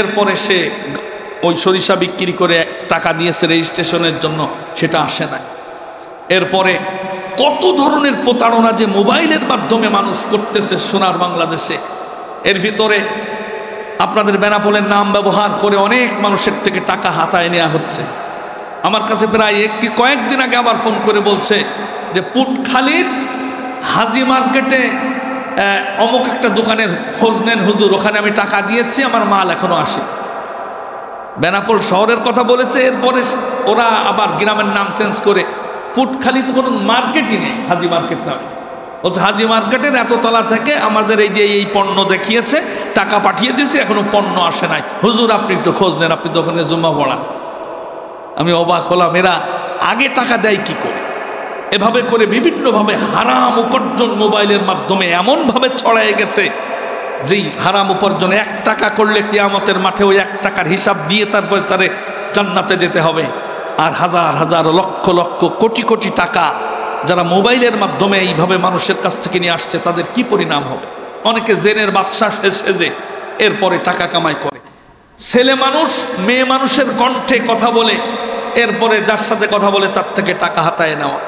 এরপরে সে ওই সরিষা বিক্রি করে টাকা দিয়েছে রেজিস্ট্রেশনের জন্য, সেটা আসে না। এরপরে কত ধরনের প্রতারণা যে মোবাইলের মাধ্যমে মানুষ করতেছে সোনার বাংলাদেশে। এর ভিতরে আপনাদের বেনাপোলের নাম ব্যবহার করে অনেক মানুষের থেকে টাকা হাতায় নেওয়া হচ্ছে। আমার কাছে প্রায় কয়েকদিন আগে আবার ফোন করে বলছে যে, পুটখালির হাজি মার্কেটে অমুক একটা দোকানের খোঁজ নেন হুজুর, ওখানে আমি টাকা দিয়েছি, আমার মাল এখনো আসে। বেনাপোল শহরের কথা বলেছে। এরপরে ওরা আবার গ্রামের নাম চেঞ্জ করে পুটখালি তো কোনো মার্কেটই নেই, হাজি মার্কেট নামে। বলছে হাজি মার্কেটের এততলা থেকে আমাদের এই যে এই পণ্য দেখিয়েছে, টাকা পাঠিয়ে দিয়েছে, এখনো পণ্য আসে নাই, হুজুর আপনি একটু খোঁজ নেন, আপনি তো ওখানে জুম্মা পড়ান। আমি অবাক হলাম, এরা আগে টাকা দেয় কি করে? এভাবে করে বিভিন্নভাবে হারাম উপার্জন মোবাইলের মাধ্যমে এমনভাবে ছড়ায় গেছে, যেই হারাম উপার্জন 1 টাকা করলে কিয়ামতের মাঠে ওই 1 টাকার হিসাব দিয়ে তারপরে তারে জান্নাতে যেতে হবে। আর হাজার হাজার লক্ষ লক্ষ কোটি কোটি টাকা যারা মোবাইলের মাধ্যমে এইভাবে মানুষের কাছ থেকে নিয়ে আসছে, তাদের কি পরিণাম হবে? অনেকে জেনের বাদশা সেজে এরপরে টাকা কামাই করে। ছেলে মানুষ মেয়ে মানুষের কণ্ঠে কথা বলে, এরপরে যার সাথে কথা বলে তার থেকে টাকা হাতায় নেওয়া।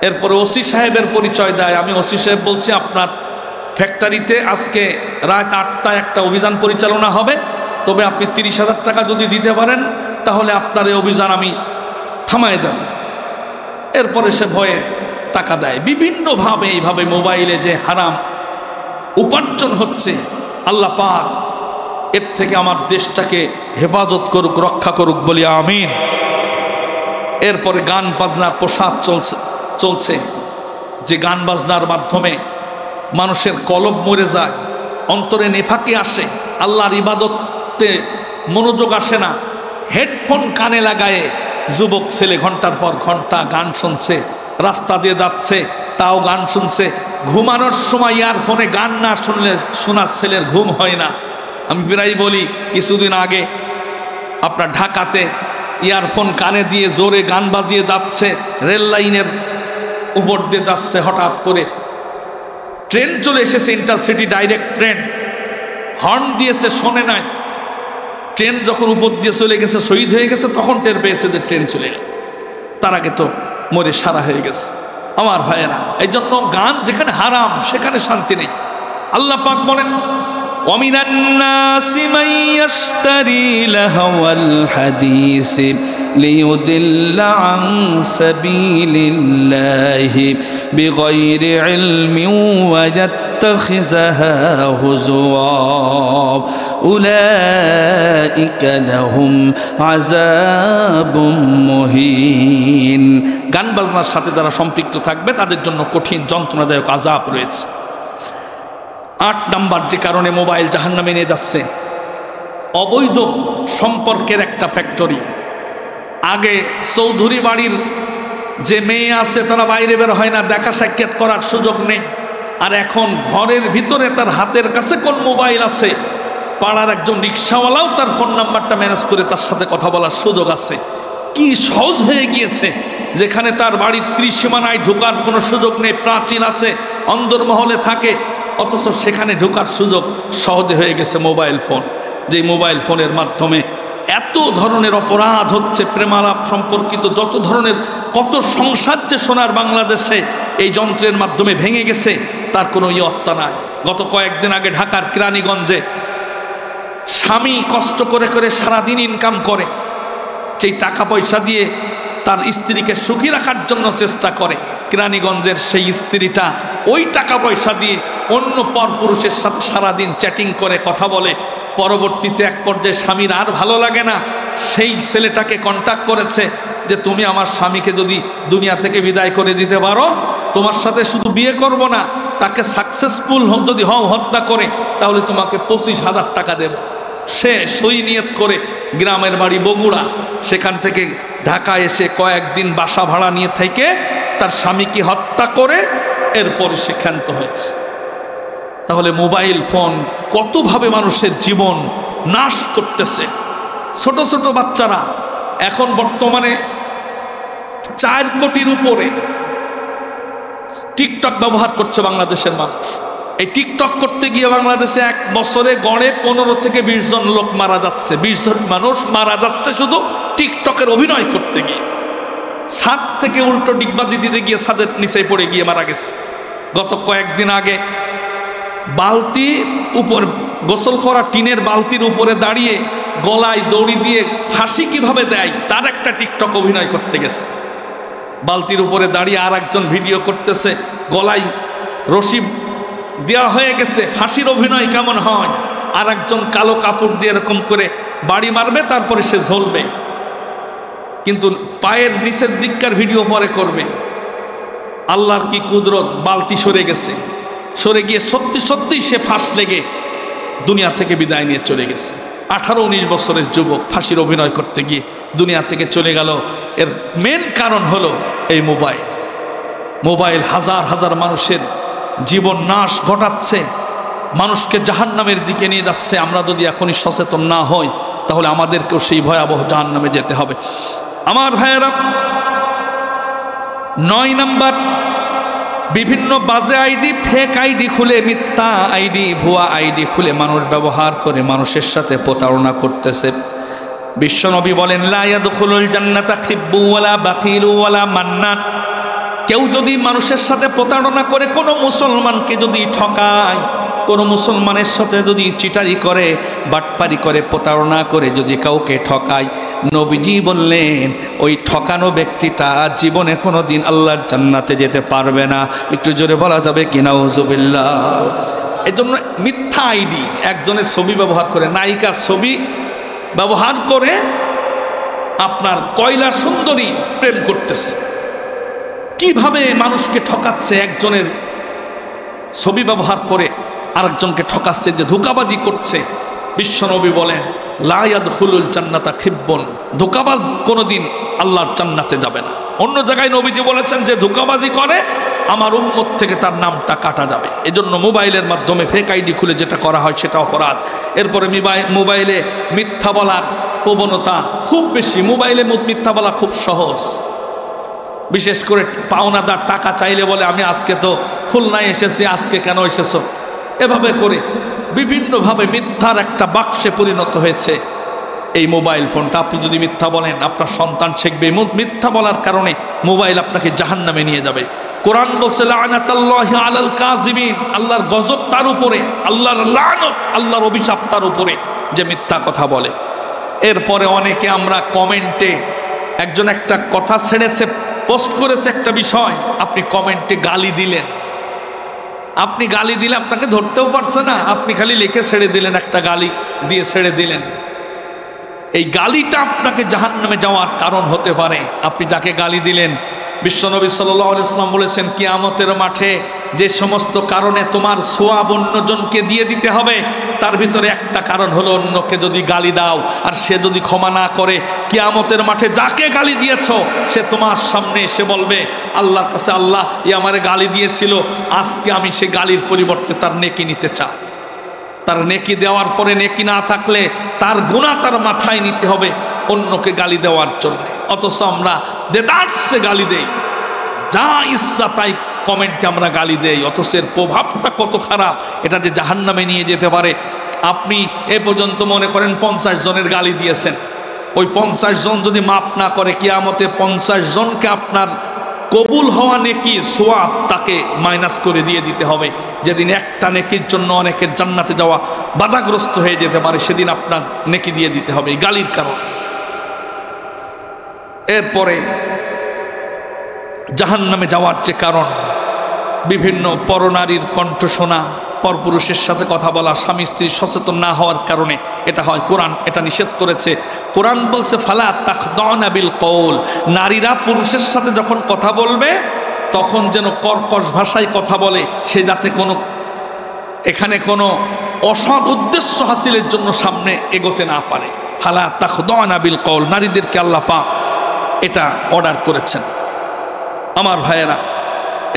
এরপরে ওসি সাহেবের পরিচয় দেয়, আমি ওসি সাহেব বলছি আপনার ফ্যাক্টরিতে আজকে রাত 8টায় একটা অভিযান পরিচালনা হবে, তবে আপনি 30,000 টাকা যদি দিতে পারেন তাহলে আপনার এই অভিযান আমি থামায় দেব। এরপরে সে ভয়ে টাকা দেয়। বিভিন্নভাবে এইভাবে মোবাইলে যে হারাম উপার্জন হচ্ছে, আল্লাহ পাক এর থেকে আমার দেশটাকে হেফাজত করুক, রক্ষা করুক বলি আমিন। এরপরে গান বাজনার প্রসাদ চলছে, যে গান বাজনার মাধ্যমে মানুষের কলব মরে যায়, অন্তরে নেফাকি আসে, আল্লাহর ইবাদতে মনোযোগ আসে না। হেডফোন কানে লাগায়ে যুবক ছেলে ঘন্টার পর ঘন্টা গান শুনছে, রাস্তা দিয়ে যাচ্ছে তাও গান শুনছে। ঘুমানোর সময় ইয়ারফোনে গান না শুনলে শোনার ছেলের ঘুম হয় না। আমি প্রায় বলি, কিছুদিন আগে আপনার ঢাকাতে ইয়ারফোন কানে দিয়ে জোরে গান বাজিয়ে যাচ্ছে, রেল লাইনের উপর দিয়ে যাচ্ছে, হঠাৎ করে ট্রেন চলে এসেছে, ইন্টারসিটি ডাইরেক্ট ট্রেন, হর্ন দিয়েছে, শোনে নাই। ট্রেন যখন উপর দিয়ে চলে গেছে, শহীদ হয়ে গেছে, তখন টের পেয়েছে যে ট্রেন চলে গেল, তার আগে তো মরে সারা হয়ে গেছে। আমার ভাইয়েরা, এই জন্য গান যেখানে হারাম সেখানে শান্তি নেই। আল্লাহ পাক বলেন, ومن الناس من يشتري لهو الحديث ليضل عن سبيل الله بغير علم ويتخذها هزوا أولئك لهم عذاب مهين। গান বাজনার সাথে যারা সম্পৃক্ত থাকবে তাদের জন্য কঠিন যন্ত্রণাদায়ক আযাব রয়েছে। 8 নাম্বার যে কারণে মোবাইল জাহান্নামে নিয়ে যাচ্ছে, অবৈধ সম্পর্কের একটা ফ্যাক্টরি। আগে চৌধুরী বাড়ির যে মেয়ে আছে তারা বাইরে বের হয় না, দেখা সাক্ষাৎ করার সুযোগ নেই। আর এখন ঘরের ভিতরে তার হাতের কাছে কোন মোবাইল আছে, পাড়ার একজন রিক্সাওয়ালাও তার ফোন নাম্বারটা ম্যানেজ করে তার সাথে কথা বলার সুযোগ আছে। কি সহজ হয়ে গিয়েছে, যেখানে তার বাড়ির ত্রিসীমানায় ঢোকার কোনো সুযোগ নেই, প্রাচীন আছে, অন্দরমহলে থাকে, অথচ সেখানে ঢোকার সুযোগ সহজে হয়ে গেছে মোবাইল ফোন। যে মোবাইল ফোনের মাধ্যমে এত ধরনের অপরাধ হচ্ছে, প্রেমালাপ সম্পর্কিত যত ধরনের কত সংসার যে সোনার বাংলাদেশে এই যন্ত্রের মাধ্যমে ভেঙে গেছে, তার কোনো ইয়ত্তা নাই। গত কয়েকদিন আগে ঢাকার কেরানীগঞ্জে স্বামী কষ্ট করে করে সারাদিন ইনকাম করে, সেই টাকা পয়সা দিয়ে তার স্ত্রীকে সুখী রাখার জন্য চেষ্টা করে। কেরানীগঞ্জের সেই স্ত্রীটা ওই টাকা পয়সা দিয়ে অন্য পরপুরুষের সাথে সারাদিন চ্যাটিং করে, কথা বলে। পরবর্তীতে এক পর্যায়ে স্বামীর আর ভালো লাগে না, সেই ছেলেটাকে কন্ট্যাক্ট করেছে যে তুমি আমার স্বামীকে যদি দুনিয়া থেকে বিদায় করে দিতে পারো, তোমার সাথে শুধু বিয়ে করব না, তাকে সাকসেসফুল যদি হও হত্যা করে, তাহলে তোমাকে 25,000 টাকা দেব। সে সই নিয়ত করে গ্রামের বাড়ি বগুড়া, সেখান থেকে ঢাকা এসে কয়েকদিন বাসা ভাড়া নিয়ে থেকে তার স্বামীকে হত্যা করে এরপরে সে ক্ষান্ত হয়েছে। তাহলে মোবাইল ফোন কতভাবে মানুষের জীবন নাশ করতেছে। ছোট ছোট বাচ্চারা এখন বর্তমানে 4 কোটির উপরে টিকটক ব্যবহার করছে বাংলাদেশের মানুষ। এই টিকটক করতে গিয়ে বাংলাদেশে এক বছরে গড়ে 15 থেকে 20 জন লোক মারা যাচ্ছে। 20 জন মানুষ মারা যাচ্ছে শুধু টিকটকের অভিনয় করতে গিয়ে। ছাদ থেকে উল্টো ডিগবাজি দিতে গিয়ে ছাদের নিচে পড়ে গিয়ে মারা গেছে। গত কয়েকদিন আগে বালতি উপর গোসল করা টিনের বালতির উপরে দাঁড়িয়ে গলায় দড়ি দিয়ে ফাঁসি কিভাবে দেয় তার একটা টিকটক অভিনয় করতে গেছে। বালতির উপরে দাঁড়িয়ে আর একজন ভিডিও করতেছে, গলায় রশি দেওয়া হয়ে গেছে, ফাঁসির অভিনয় কেমন হয়। আর একজন কালো কাপড় দিয়ে এরকম করে বাড়ি মারবে, তারপরে সে ঝলবে, কিন্তু পায়ের নিচের দিককার ভিডিও পরে করবে। আল্লাহর কি কুদরত, বালতি সরে গেছে, সরে গিয়ে সত্যি সত্যি সে ফাঁস লেগে দুনিয়া থেকে বিদায় নিয়ে চলে গেছে। 18-19 বছরের যুবক ফাঁসির অভিনয় করতে গিয়ে দুনিয়া থেকে চলে গেল। এর মেন কারণ হলো এই মোবাইল হাজার হাজার মানুষের জীবন নাশ ঘটাচ্ছে, মানুষকে জাহান্নামের দিকে নিয়ে যাচ্ছে। আমরা যদি এখনই সচেতন না হই তাহলে আমাদেরকেও সেই ভয়াবহ জাহান্নামে যেতে হবে। আমার ভাইয়েরা, 9 নাম্বার, বিভিন্ন বাজে আইডি, ফেক আইডি খুলে, মিথ্যা আইডি, ভুয়া আইডি খুলে মানুষ ব্যবহার করে মানুষের সাথে প্রতারণা করতেছে। বিশ্বনবী বলেন, লা ইয়াদখুলুল জান্নাতা খিব্বু ওয়ালা বাখিলু ওয়ালা মান্নান। কেউ যদি মানুষের সাথে প্রতারণা করে, কোনো মুসলমানকে যদি ঠকায়, কোনো মুসলমানের সাথে যদি চিটারি করে, বাটপারি করে, প্রতারণা করে যদি কাউকে ঠকায়, নবীজি বললেন ওই ঠকানো ব্যক্তিটা জীবনে কোনো দিন আল্লাহর জান্নাতে যেতে পারবে না। একটু জোরে বলা যাবে কি নাউজুবিল্লাহ? এই জন্য মিথ্যা আইডি, একজনের ছবি ব্যবহার করে, নায়িকার ছবি ব্যবহার করে আপনার কয়লা সুন্দরী প্রেম করতেছে, কিভাবে মানুষকে ঠকাচ্ছে, একজনের ছবি ব্যবহার করে আরেকজনকে ঠকাচ্ছে, যে ধোঁকাবাজি করছে। বিশ্বনবী বলেন, লা ইয়াদখুলুল জান্নাতা খিব্বুন, ধোঁকাবাজ কোনোদিন আল্লাহর জান্নাতে যাবে না। অন্য জায়গায় নবীজি বলেছেন যে ধোঁকাবাজি করে আমার উম্মত থেকে তার নামটা কাটা যাবে। এজন্য মোবাইলের মাধ্যমে ফেক আইডি খুলে যেটা করা হয় সেটা অপরাধ। এরপরে মোবাইলে মিথ্যা বলার প্রবণতা খুব বেশি। মোবাইলে মিথ্যা বলা খুব সহজ, বিশেষ করে পাওনাদার টাকা চাইলে বলে, আমি আজকে তো খুলনায় এসেছি, আজকে কেন এসেছো? এভাবে করে বিভিন্নভাবে মিথ্যার একটা বাক্সে পরিণত হয়েছে এই মোবাইল ফোনটা। আপনি যদি মিথ্যা বলেন, আপনার সন্তান শিখবে। মিথ্যা বলার কারণে মোবাইল আপনাকে জাহান্নামে নিয়ে যাবে। কোরআন বলছে, লানাতাল্লাহি আলাল কাযিবিন, আল্লাহর গজব তার উপরে, আল্লাহর লানত, আল্লাহর অভিশাপ তার উপরে যে মিথ্যা কথা বলে। এরপরে অনেকে আমরা কমেন্টে, একজন একটা কথা ছেড়েছে, পোস্ট করেছে একটা বিষয়, আপনি কমেন্টে গালি দিলেন। আপনি গালি দিলে আপনাকে ধরতেও পারছে না, আপনি খালি লিখে ছেড়ে দিলেন, একটা গালি দিয়ে ছেড়ে দিলেন। এই গালিটা আপনাকে জাহান্নামে যাওয়ার কারণ হতে পারে। আপনি যাকে গালি দিলেন, বিশ্বনবী সাল্লাল্লাহু আলাইহি ওয়াসাল্লাম বলেছেন, কিয়ামতের মাঠে যে সমস্ত কারণে তোমার সওয়াব অন্যজনকে দিয়ে দিতে হবে, তার ভিতরে একটা কারণ হলো অন্যকে যদি গালি দাও আর সে যদি ক্ষমা না করে, কিয়ামতের মাঠে যাকে গালি দিয়েছ সে তোমার সামনে এসে বলবে আল্লাহর কাছে, আল্লাহ আমারে গালি দিয়েছিল, আজকে আমি সে গালির পরিবর্তে তার নেকি নিতে চাই। তার নেকি দেওয়ার পরে নেকি না থাকলে তার গুনাহ তার মাথায় নিতে হবে অন্যকে গালি দেওয়ার জন্য। অথচ আমরা দেদারসে গালি দেই, যা ইচ্ছা তাই কমেন্টে আমরা গালি দেই, অথচ এর প্রভাবটা কত খারাপ, এটা যে জাহান্নামে নিয়ে যেতে পারে। আপনি এ পর্যন্ত মনে করেন 50 জনের গালি দিয়েছেন, ওই 50 জন যদি মাপ না করে, কিয়ামতে 50 জনকে আপনার কবুল হওয়া নেকি সোয়াব তাকে মাইনাস করে দিয়ে দিতে হবে। যেদিন একটা নেকির জন্য অনেকের জান্নাতে যাওয়া বাধাগ্রস্ত হয়ে যেতে পারে, সেদিন আপনার নেকি দিয়ে দিতে হবে এই গালির কারণ। এরপরে জাহান্নামে যাওয়ার যে কারণ, বিভিন্ন পরনারীর কণ্ঠ শোনা, পরপুরুষের সাথে কথা বলা, স্বামী স্ত্রী সচেতন না হওয়ার কারণে এটা হয়। কোরআন এটা নিষেধ করেছে। কোরআন বলছে, ফালা তাখদানা বিল কওল, নারীরা পুরুষের সাথে যখন কথা বলবে তখন যেন কর্কশ ভাষায় কথা বলে, সে যাতে এখানে কোনো অসৎ উদ্দেশ্য হাসিলের জন্য সামনে এগোতে না পারে। ফালা তাখদানা বিল কওল, নারীদেরকে আল্লাহ পাক এটা অর্ডার করেছেন। আমার ভাইয়েরা,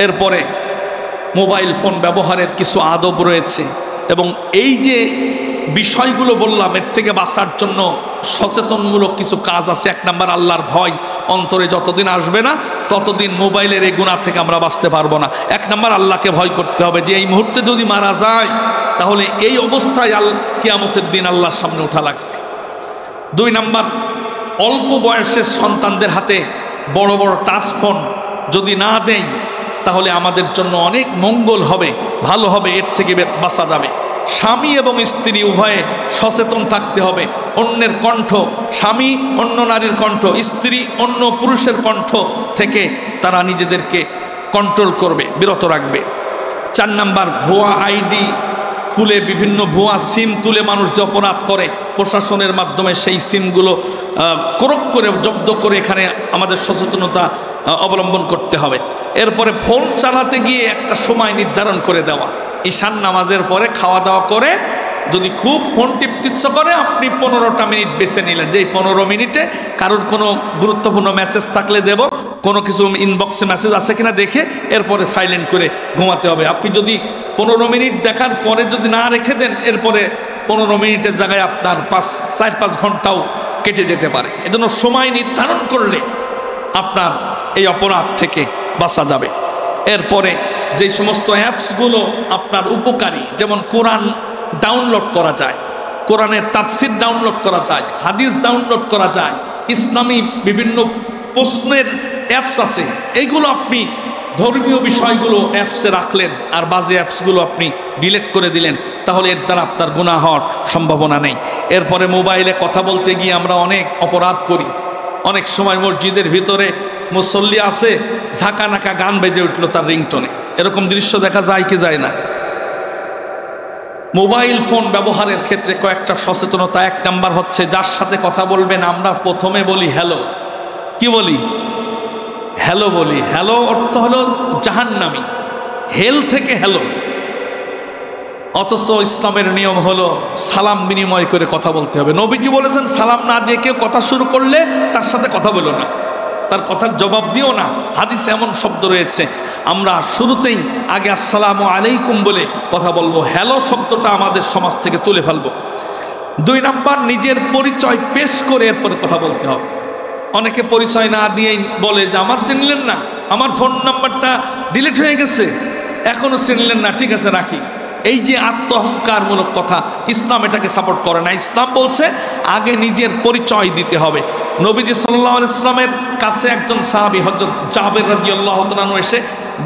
এরপরে মোবাইল ফোন ব্যবহারের কিছু আদব রয়েছে, এবং এই যে বিষয়গুলো বললাম এর থেকে বাঁচার জন্য সচেতনমূলক কিছু কাজ আছে। 1 নাম্বার, আল্লাহর ভয় অন্তরে যতদিন আসবে না ততদিন মোবাইলের এই গুনাহ থেকে আমরা বাঁচতে পারবো না। 1 নাম্বার, আল্লাহকে ভয় করতে হবে যে এই মুহূর্তে যদি মারা যায় তাহলে এই অবস্থায় কিয়ামতের দিন আল্লাহর সামনে ওঠা লাগবে। 2 নাম্বার, অল্প বয়সের সন্তানদের হাতে বড় বড় টাচ ফোন যদি না দেই তাহলে আমাদের জন্য অনেক মঙ্গল হবে, ভালো হবে, এর থেকে বাঁচা যাবে। স্বামী এবং স্ত্রী উভয়ে সচেতন থাকতে হবে। অন্যের কণ্ঠ, স্বামী অন্য নারীর কণ্ঠ, স্ত্রী অন্য পুরুষের কণ্ঠ থেকে তারা নিজেদেরকে কন্ট্রোল করবে, বিরত রাখবে। 4 নাম্বার, ভুয়া আইডি খুলে বিভিন্ন ভুয়া সিম তুলে মানুষ যে অপরাধ করে, প্রশাসনের মাধ্যমে সেই সিমগুলো ক্রোক করে জব্দ করে এখানে আমাদের সচেতনতা অবলম্বন করতে হবে। এরপরে ফোন চালাতে গিয়ে একটা সময় নির্ধারণ করে দেওয়া, ঈশান নামাজের পরে খাওয়া দাওয়া করে যদি খুব ফোন টিপতে ইচ্ছা করে আপনি 15টা মিনিট বেছে নিলেন, যে 15 মিনিটে কারোর কোনো গুরুত্বপূর্ণ মেসেজ থাকলে দেব, কোনো কিছু ইনবক্সে মেসেজ আছে কিনা দেখে এরপরে সাইলেন্ট করে ঘুমাতে হবে। আপনি যদি 15 মিনিট দেখার পরে যদি না রেখে দেন, এরপরে 15 মিনিটের জায়গায় আপনার 4-5 ঘন্টাও কেটে যেতে পারে। এজন্য সময় নির্ধারণ করলে আপনার এই অপরাধ থেকে বাঁচা যাবে। এরপরে যে সমস্ত অ্যাপসগুলো আপনার উপকারী, যেমন কোরআন ডাউনলোড করা যায়, কোরআনের তাফসির ডাউনলোড করা যায়, হাদিস ডাউনলোড করা যায়, ইসলামী বিভিন্ন প্রশ্নের অ্যাপস আছে, এইগুলো আপনি ধর্মীয় বিষয়গুলো অ্যাপসে রাখলেন আর বাজে অ্যাপসগুলো আপনি ডিলিট করে দিলেন, তাহলে এর দ্বারা আপনার গুনাহ হওয়ার সম্ভাবনা নেই। এরপরে মোবাইলে কথা বলতে গিয়ে আমরা অনেক অপরাধ করি। অনেক সময় মসজিদের ভিতরে মুসল্লি আছে, ঝাঁকা নাকা গান বেজে উঠলো তার রিংটোনে, এরকম দৃশ্য দেখা যায় কি যায় না? মোবাইল ফোন ব্যবহারের ক্ষেত্রে কয়েকটা সচেতনতা। 1 নাম্বার হচ্ছে, যার সাথে কথা বলবেন আমরা প্রথমে বলি হ্যালো। কি বলি? হ্যালো বলি। হ্যালো অর্থ হলো জাহান্নামী, হেল থেকে হ্যালো। অথচ ইসলামের নিয়ম হলো সালাম বিনিময় করে কথা বলতে হবে। নবীজি বলেছেন, সালাম না দিয়ে কেউ কথা শুরু করলে তার সাথে কথা বলো না, তার কথার জবাব দিও না। হাদিসে এমন শব্দ রয়েছে, আমরা শুরুতেই আগে আসসালামু আলাইকুম বলে কথা বলবো। হ্যালো শব্দটা আমাদের সমাজ থেকে তুলে ফেলবো। 2 নাম্বার, নিজের পরিচয় পেশ করে এরপরে কথা বলতে হবে। অনেকে পরিচয় না দিয়েই বলে যে আমার চিনলেন না, আমার ফোন নাম্বারটা ডিলিট হয়ে গেছে, এখনো চিনলেন না, ঠিক আছে রাখি। এই যে আত্মহংকারমূলক কথা, ইসলাম এটাকে সাপোর্ট করে না। ইসলাম বলছে আগে নিজের পরিচয় দিতে হবে। নবীজি সাল্লাল্লাহু আলাইহি ওয়াসাল্লামের কাছে একজন সাহাবী হযরত জাবের রাদিয়াল্লাহু তাআলা আনহু এসে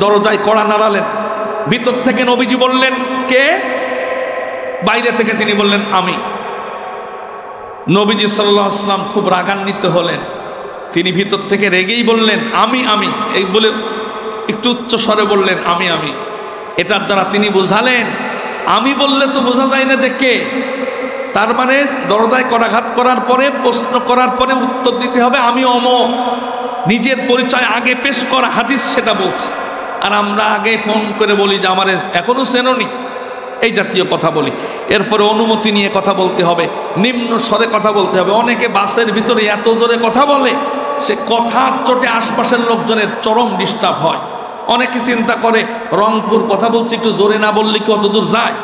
দরজায় কড়া নাড়ালেন। ভিতর থেকে নবীজি বললেন, কে? বাইরে থেকে তিনি বললেন, আমি। নবীজি সাল্লাল্লাহু আলাইহি ওয়াসাল্লাম খুব রাগান্বিত হলেন। তিনি ভিতর থেকে রেগেই বললেন, আমি এই বলে একটু উচ্চ স্বরে বললেন, আমি। এটার দ্বারা তিনি বোঝালেন, আমি বললে তো বোঝা যায় না যে কে। তার মানে দরজায় করাঘাত করার পরে, প্রশ্ন করার পরে উত্তর দিতে হবে আমি অমুক। নিজের পরিচয় আগে পেশ করা, হাদিস সেটা বলছে। আর আমরা আগে ফোন করে বলি যে আমার এখনো চেনোনি, এই জাতীয় কথা বলি। এরপরে অনুমতি নিয়ে কথা বলতে হবে, নিম্ন স্বরে কথা বলতে হবে। অনেকে বাসের ভিতরে এত জোরে কথা বলে, সে কথার চোটে আশপাশের লোকজনের চরম ডিস্টার্ব হয়। অনেকে চিন্তা করে রংপুর কথা বলছি, একটু জোরে না বললে কি অত দূর যায়?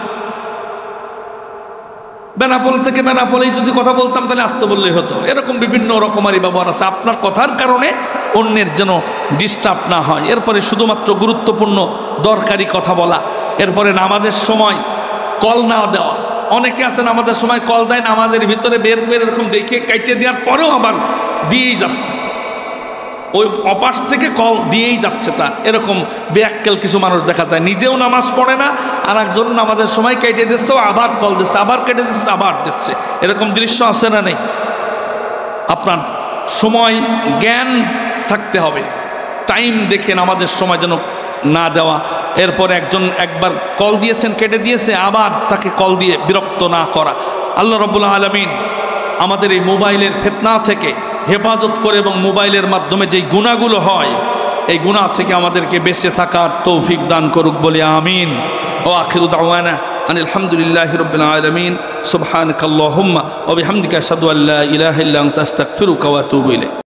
বেনাপোল থেকে বেনাপোলেই যদি কথা বলতাম তাহলে আসতে বললেই হতো। এরকম বিভিন্ন রকমারি ব্যবহার আছে। আপনার কথার কারণে অন্যের যেন ডিস্টার্ব না হয়। এরপরে শুধুমাত্র গুরুত্বপূর্ণ দরকারি কথা বলা। এরপরে নামাজের সময় কল না দেওয়া। অনেকে আছে নামাজের সময় কল দেয়, নামাজের ভিতরে বের করে এরকম দেখে কাইটে দেওয়ার পরেও আবার দিয়েই যাচ্ছে, ওই অপাশ থেকে কল দিয়েই যাচ্ছে তার। এরকম বেয়াক্কেল কিছু মানুষ দেখা যায়, নিজেও নামাজ পড়ে না, আর একজন নামাজের সময় কেটে দিচ্ছে, আবার কল দিচ্ছে, আবার কেটে দিচ্ছে, আবার দিচ্ছে। এরকম দৃশ্য আছে না নেই? আপনার সময় জ্ঞান থাকতে হবে, টাইম দেখে নামাজের সময় যেন না দেওয়া। এরপরে একবার কল দিয়েছেন, কেটে দিয়েছে, আবার তাকে কল দিয়ে বিরক্ত না করা। আল্লাহ রাব্বুল আলামিন আমাদের এই মোবাইলের ফিতনা থেকে হেফাজত করে এবং মোবাইলের মাধ্যমে যেই গুনাহগুলো হয়, এই গুনাহ থেকে আমাদেরকে বেঁচে থাকার তৌফিক দান করুক বলে আমিন। ও আখিরু দাওয়ানা আনিল হামদুলিল্লাহি রাব্বিল আলামিন। সুবহানাকাল্লাহুম্মা ওয়া বিহামদিকা আশহাদু আল্লা ইলাহা ইল্লা আনতা আস্তাগফিরুকা ওয়া আতুবু ইলাইক।